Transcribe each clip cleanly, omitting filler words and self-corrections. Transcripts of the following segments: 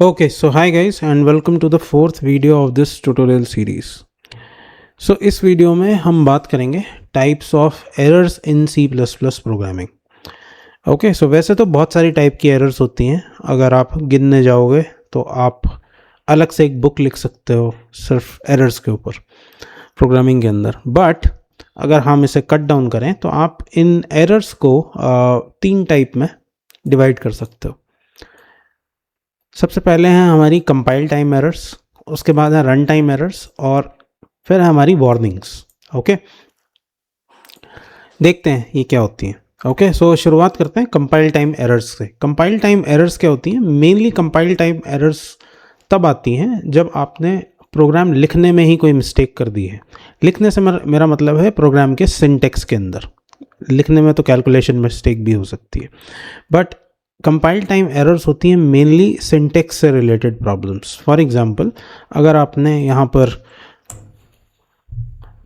Okay, so hi guys and welcome to the fourth video of this tutorial series. So इस video में हम बात करेंगे types of errors in C++ programming. Okay, so वैसे तो बहुत सारी टाइप की एरर्स होती हैं. अगर आप गिनने जाओगे तो आप अलग से एक बुक लिख सकते हो सिर्फ एरर्स के ऊपर प्रोग्रामिंग के अंदर. बट अगर हम इसे कट डाउन करें तो आप इन एरर्स को तीन टाइप में डिवाइड कर सकते हो. सबसे पहले हैं हमारी कंपाइल टाइम एरर्स, उसके बाद है रन टाइम एरर्स और फिर है हमारी वार्निंग्स. ओके, देखते हैं ये क्या होती हैं. ओके, सो शुरुआत करते हैं कंपाइल टाइम एरर्स से. कंपाइल टाइम एरर्स क्या होती हैं? मेनली कंपाइल टाइम एरर्स तब आती हैं जब आपने प्रोग्राम लिखने में ही कोई मिस्टेक कर दी है. लिखने से मेरा मतलब है प्रोग्राम के सिंटेक्स के अंदर. लिखने में तो कैलकुलेशन मिस्टेक भी हो सकती है, बट कंपाइल टाइम एरर्स होती हैं मेनली सिंटेक्स से रिलेटेड प्रॉब्लम्स. फॉर एग्जांपल, अगर आपने यहाँ पर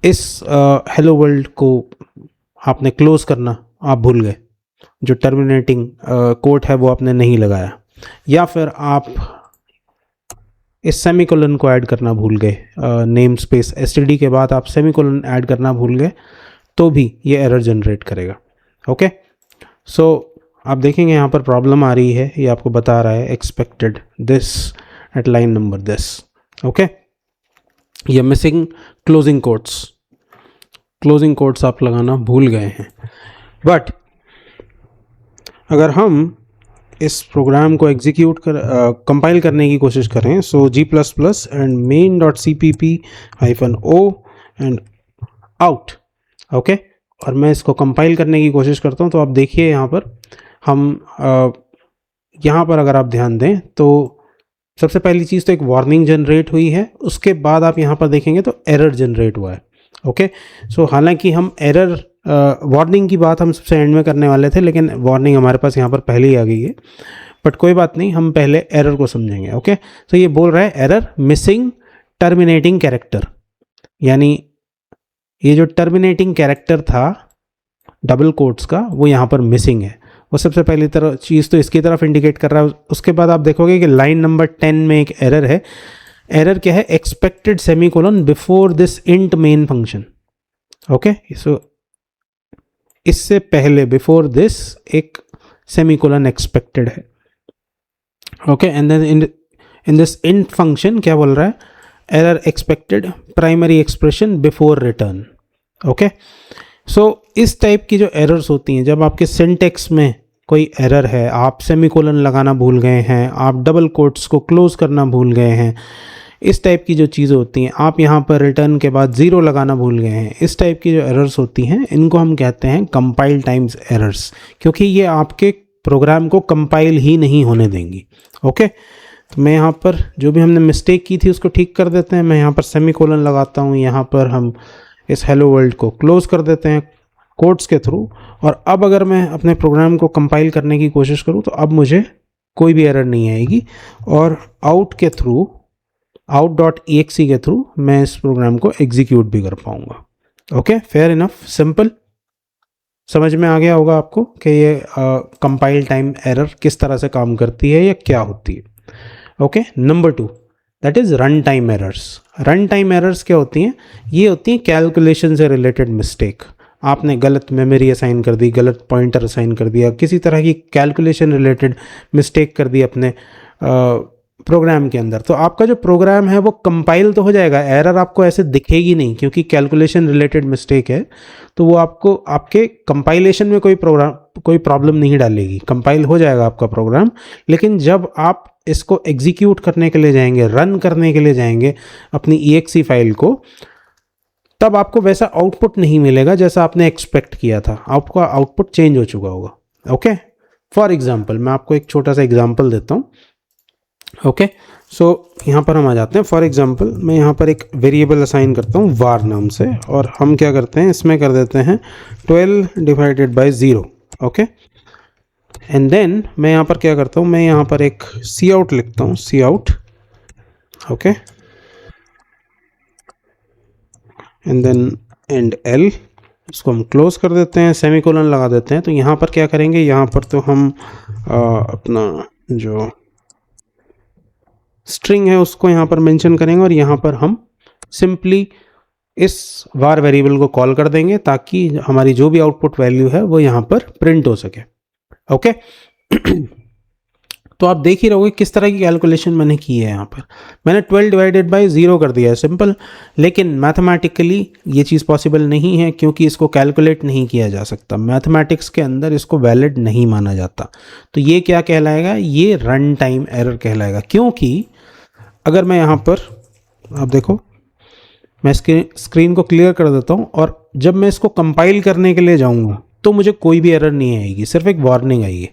इस हेलो वर्ल्ड को आपने क्लोज करना आप भूल गए, जो टर्मिनेटिंग कोट है वो आपने नहीं लगाया, या फिर आप इस सेमीकोलन को ऐड करना भूल गए, नेम स्पेस एसटीडी के बाद आप सेमीकोलन ऐड करना भूल गए, तो भी ये एरर जनरेट करेगा. ओके, सो आप देखेंगे यहाँ पर प्रॉब्लम आ रही है, ये आपको बता रहा है expected this eight line number this. Okay, ये मिसिंग क्लोजिंग कोट्स आप लगाना भूल गए हैं. बट अगर हम इस प्रोग्राम को एग्जीक्यूट कंपाइल करने की कोशिश करें, सो G++ and main.cpp-o and out. Okay, और मैं इसको कंपाइल करने की कोशिश करता हूँ, तो आप देखिए यहाँ पर हम यहाँ पर अगर आप ध्यान दें तो सबसे पहली चीज़ तो एक वार्निंग जनरेट हुई है. उसके बाद आप यहाँ पर देखेंगे तो एरर जनरेट हुआ है. ओके, सो हालांकि हम एरर वार्निंग की बात हम सबसे एंड में करने वाले थे, लेकिन वार्निंग हमारे पास यहाँ पर पहले ही आ गई है. बट कोई बात नहीं, हम पहले एरर को समझेंगे. ओके, तो ये बोल रहा है एरर मिसिंग टर्मिनेटिंग कैरेक्टर, यानी ये जो टर्मिनेटिंग कैरेक्टर था डबल कोट्स का वो यहाँ पर मिसिंग है. वो सबसे पहली चीज़ तो इसकी तरफ इंडिकेट कर रहा है. उसके बाद आप देखोगे कि लाइन नंबर 10 में एक एरर है. एरर क्या है? Expected semicolon before this int main function. Okay, so इससे पहले बिफोर दिस एक सेमीकोलन एक्सपेक्टेड है. Okay, and then in this int function क्या बोल रहा है? Error expected primary expression before return. Okay, so इस टाइप की जो एरर्स होती हैं, जब आपके सिंटेक्स में कोई एरर है, आप सेमीकोलन लगाना भूल गए हैं, आप डबल कोट्स को क्लोज करना भूल गए हैं, इस टाइप की जो चीज़ें होती हैं, आप यहाँ पर रिटर्न के बाद ज़ीरो लगाना भूल गए हैं, इस टाइप की जो एरर्स होती हैं इनको हम कहते हैं कंपाइल टाइम्स एरर्स, क्योंकि ये आपके प्रोग्राम को कंपाइल ही नहीं होने देंगी. ओके, तो मैं यहाँ पर जो भी हमने मिस्टेक की थी उसको ठीक कर देते हैं. मैं यहाँ पर सेमीकोलन लगाता हूँ, यहाँ पर हम इस हेलो वर्ल्ड को क्लोज कर देते हैं कोड्स के थ्रू. और अब अगर मैं अपने प्रोग्राम को कंपाइल करने की कोशिश करूं तो अब मुझे कोई भी एरर नहीं आएगी, और आउट के थ्रू out.exe के थ्रू मैं इस प्रोग्राम को एग्जीक्यूट भी कर पाऊंगा. Okay, fair enough, simple. समझ में आ गया होगा आपको कि ये कंपाइल टाइम एरर किस तरह से काम करती है या क्या होती है. Okay, number 2 that is run time errors. Run time errors क्या होती हैं? ये होती हैं कैलकुलेशन से रिलेटेड मिस्टेक. आपने गलत मेमोरी असाइन कर दी, गलत पॉइंटर असाइन कर दिया, किसी तरह की कैलकुलेशन रिलेटेड मिस्टेक कर दी अपने प्रोग्राम के अंदर, तो आपका जो प्रोग्राम है वो कंपाइल तो हो जाएगा, एरर आपको ऐसे दिखेगी नहीं, क्योंकि कैलकुलेशन रिलेटेड मिस्टेक है, तो वो आपको आपके कंपाइलेशन में कोई प्रॉब्लम नहीं डालेगी. कंपाइल हो जाएगा आपका प्रोग्राम, लेकिन जब आप इसको एग्जीक्यूट करने के लिए जाएंगे, रन करने के लिए जाएंगे अपनी EXE फाइल को, तब आपको वैसा आउटपुट नहीं मिलेगा जैसा आपने एक्सपेक्ट किया था. आपका आउटपुट चेंज हो चुका होगा. ओके, फॉर एग्जांपल मैं आपको एक छोटा सा एग्जांपल देता हूँ. ओके, सो यहाँ पर हम आ जाते हैं. फॉर एग्जांपल मैं यहाँ पर एक वेरिएबल असाइन करता हूँ var नाम से, और हम क्या करते हैं इसमें कर देते हैं 12/0. ओके, एंड देन मैं यहाँ पर क्या करता हूँ, मैं यहाँ पर एक cout लिखता हूँ, cout. Okay, and then and l, इसको हम क्लोज कर देते हैं, सेमीकोलन लगा देते हैं. तो यहाँ पर क्या करेंगे, यहाँ पर तो हम अपना जो स्ट्रिंग है उसको यहाँ पर मेंशन करेंगे और यहाँ पर हम सिंपली इस var वेरिएबल को कॉल कर देंगे ताकि हमारी जो भी आउटपुट वैल्यू है वो यहाँ पर प्रिंट हो सके। ओके तो आप देख ही रहोगे किस तरह की कैलकुलेशन मैंने की है। यहाँ पर मैंने 12 डिवाइडेड बाय 0 कर दिया है सिंपल, लेकिन मैथमेटिकली ये चीज़ पॉसिबल नहीं है क्योंकि इसको कैलकुलेट नहीं किया जा सकता। मैथमेटिक्स के अंदर इसको वैलिड नहीं माना जाता। तो ये क्या कहलाएगा, ये रन टाइम एरर कहलाएगा। क्योंकि अगर मैं यहाँ पर आप देखो, मैं स्क्रीन को क्लियर कर देता हूँ और जब मैं इसको कंपाइल करने के लिए जाऊँगा तो मुझे कोई भी एरर नहीं आएगी, सिर्फ एक वार्निंग आएगी।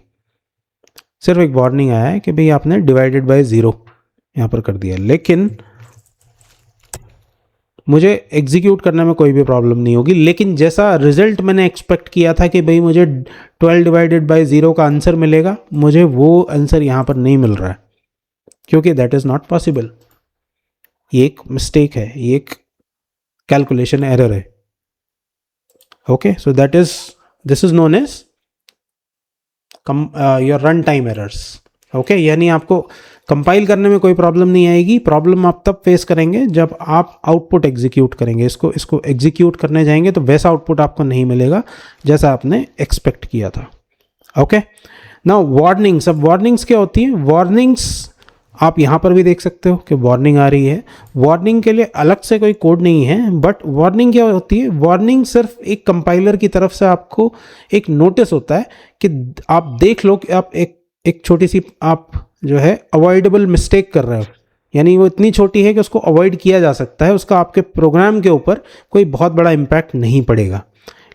सिर्फ एक वार्निंग आया है कि भाई आपने डिवाइडेड बाय 0 यहाँ पर कर दिया, लेकिन मुझे एग्जीक्यूट करने में कोई भी प्रॉब्लम नहीं होगी। लेकिन जैसा रिजल्ट मैंने एक्सपेक्ट किया था कि भाई मुझे 12 डिवाइडेड बाय 0 का आंसर मिलेगा, मुझे वो आंसर यहाँ पर नहीं मिल रहा है क्योंकि दैट इज़ नॉट पॉसिबल। ये एक मिस्टेक है, ये एक कैलकुलेशन एरर है। Okay so this is known as your run time errors. Okay यानी आपको कंपाइल करने में कोई प्रॉब्लम नहीं आएगी। प्रॉब्लम आप तब फेस करेंगे जब आप आउटपुट एग्जीक्यूट करेंगे। इसको एग्जीक्यूट करने जाएंगे तो वैसा आउटपुट आपको नहीं मिलेगा जैसा आपने एक्सपेक्ट किया था। Okay now warnings. अब वार्निंग्स क्या होती है? वार्निंग्स आप यहाँ पर भी देख सकते हो कि वार्निंग आ रही है। वार्निंग के लिए अलग से कोई कोड नहीं है, बट वार्निंग क्या होती है? वार्निंग सिर्फ एक कंपाइलर की तरफ से आपको एक नोटिस होता है कि आप देख लो कि आप एक छोटी सी आप जो है अवॉइडेबल मिस्टेक कर रहे हो, यानी वो इतनी छोटी है कि उसको अवॉइड किया जा सकता है, उसका आपके प्रोग्राम के ऊपर कोई बहुत बड़ा इम्पैक्ट नहीं पड़ेगा।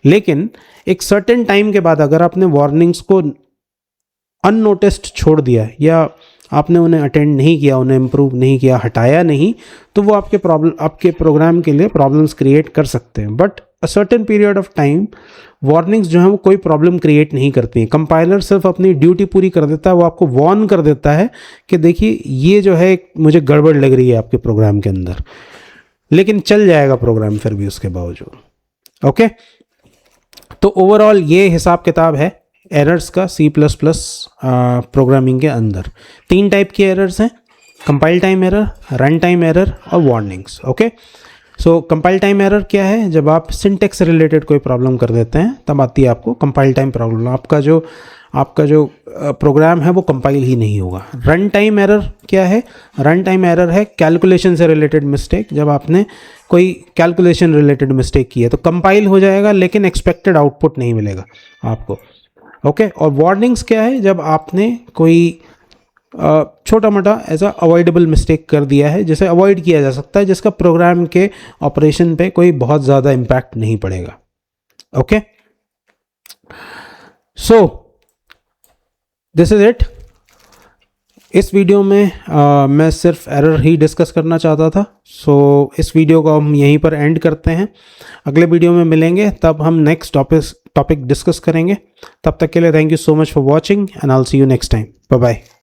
लेकिन एक सर्टेन टाइम के बाद अगर आपने वार्निंग्स को अननोटिस्ड छोड़ दिया या आपने उन्हें अटेंड नहीं किया, उन्हें इम्प्रूव नहीं किया, हटाया नहीं, तो वो आपके प्रोग्राम के लिए प्रॉब्लम्स क्रिएट कर सकते हैं। But a certain period of time warnings जो है वो कोई प्रॉब्लम क्रिएट नहीं करती हैं। कंपाइलर सिर्फ अपनी ड्यूटी पूरी कर देता है, वो आपको वार्न कर देता है कि देखिए ये जो है मुझे गड़बड़ लग रही है आपके प्रोग्राम के अंदर, लेकिन चल जाएगा प्रोग्राम फिर भी उसके बावजूद। ओके तो ओवरऑल ये हिसाब किताब है एरर्स का C++ प्रोग्रामिंग के अंदर। 3 टाइप की एरर्स हैं, compile time error, run time error और warnings. Okay so compile time error क्या है? जब आप सिंटेक्स से रिलेटेड कोई प्रॉब्लम कर देते हैं तब आती है आपको कंपाइल टाइम प्रॉब्लम। आपका जो प्रोग्राम है वो कंपाइल ही नहीं होगा। रन टाइम एरर क्या है? रन टाइम एरर है कैलकुलेशन से रिलेटेड मिस्टेक। जब आपने कोई कैलकुलेशन रिलेटेड मिस्टेक की है तो कंपाइल हो जाएगा लेकिन एक्सपेक्टेड आउटपुट नहीं मिलेगा आपको। ओके और वार्निंग्स क्या है? जब आपने कोई छोटा मोटा ऐसा अवॉइडेबल मिस्टेक कर दिया है, जिसे अवॉइड किया जा सकता है, जिसका प्रोग्राम के ऑपरेशन पे कोई बहुत ज़्यादा इम्पैक्ट नहीं पड़ेगा। Okay so this is it. इस वीडियो में मैं सिर्फ एरर ही डिस्कस करना चाहता था। सो इस वीडियो को हम यहीं पर एंड करते हैं। अगले वीडियो में मिलेंगे, तब हम नेक्स्ट टॉपिक डिस्कस करेंगे। तब तक के लिए thank you so much for watching and I will see you next time. Bye bye.